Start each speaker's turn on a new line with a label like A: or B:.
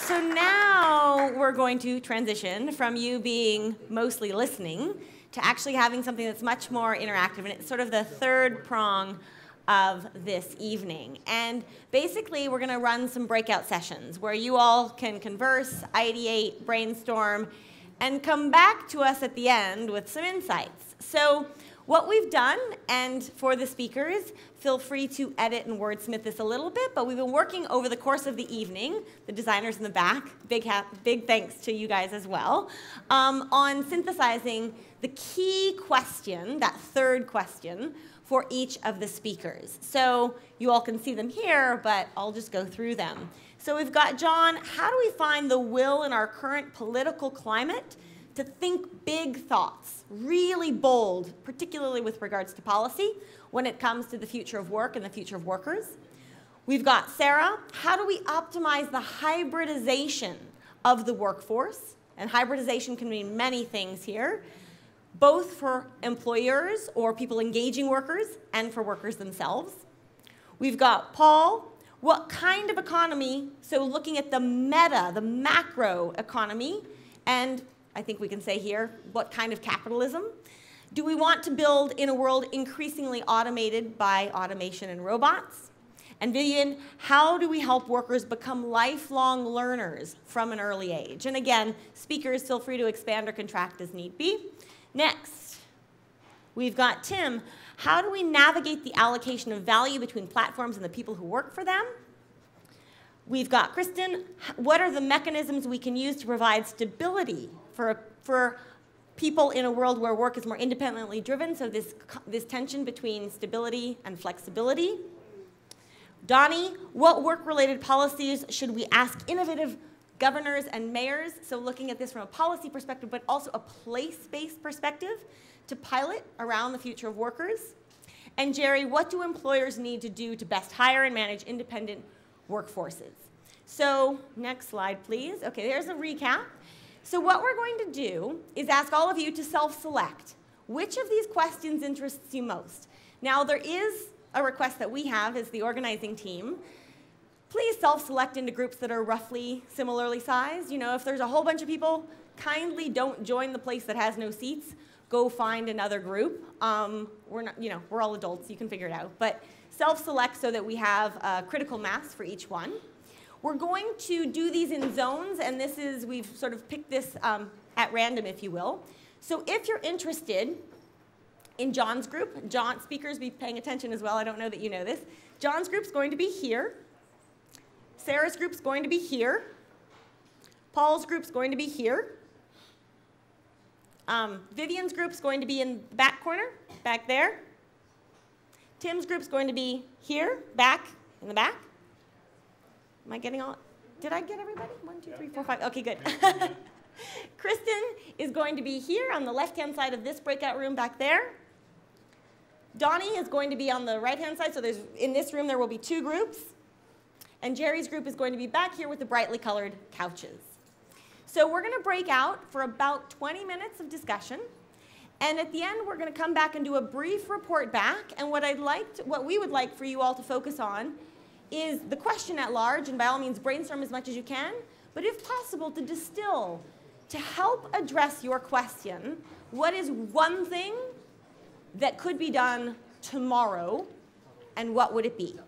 A: So now we're going to transition from you being mostly listening to actually having something that's much more interactive, and it's sort of the third prong of this evening. And basically, we're going to run some breakout sessions where you all can converse, ideate, brainstorm, and come back to us at the end with some insights. So what we've done, and for the speakers, feel free to edit and wordsmith this a little bit, but we've been working over the course of the evening, the designers in the back, big thanks to you guys as well, on synthesizing the key question, that third question, for each of the speakers. So you all can see them here, but I'll just go through them. So we've got John, how do we find the will in our current political climate to think big thoughts, really bold, particularly with regards to policy, when it comes to the future of work and the future of workers? We've got Sarah, how do we optimize the hybridization of the workforce? And hybridization can mean many things here, both for employers or people engaging workers and for workers themselves. We've got Paul, what kind of economy, so looking at the meta, the macro economy, and I think we can say here, what kind of capitalism do we want to build in a world increasingly automated by automation and robots? And Vivian, how do we help workers become lifelong learners from an early age? And again, speakers, feel free to expand or contract as need be. Next, we've got Tim. How do we navigate the allocation of value between platforms and the people who work for them? We've got Kristen. What are the mechanisms we can use to provide stability for people in a world where work is more independently driven? So this tension between stability and flexibility. Donnie, what work-related policies should we ask innovative governors and mayors, so looking at this from a policy perspective, but also a place-based perspective to pilot around the future of workers? And Jerry, what do employers need to do to best hire and manage independent workforces? So next slide, please. Okay, there's a recap. So what we're going to do is ask all of you to self-select. Which of these questions interests you most? Now, there is a request that we have as the organizing team. Please self-select into groups that are roughly similarly sized. You know, if there's a whole bunch of people, kindly don't join the place that has no seats. Go find another group. We're not, you know, we're all adults. You can figure it out. But self-select so that we have a critical mass for each one. We're going to do these in zones, and this is, we've sort of picked this at random, if you will. So if you're interested in John's group, John, speakers be paying attention as well. I don't know that you know this. John's group's going to be here. Sarah's group's going to be here. Paul's group's going to be here. Vivian's group's going to be in the back corner, back there. Tim's group's going to be here, back, in the back. Am I getting all? Did I get everybody? 1, 2, 3, 4, 5. Okay, good. Kristen is going to be here on the left-hand side of this breakout room back there. Donnie is going to be on the right-hand side. So in this room, there will be 2 groups. And Jerry's group is going to be back here with the brightly colored couches. So we're going to break out for about 20 minutes of discussion. And at the end, we're going to come back and do a brief report back. And what we would like for you all to focus on is the question at large, and by all means, brainstorm as much as you can, but if possible, to distill, to help address your question, what is one thing that could be done tomorrow, and what would it be?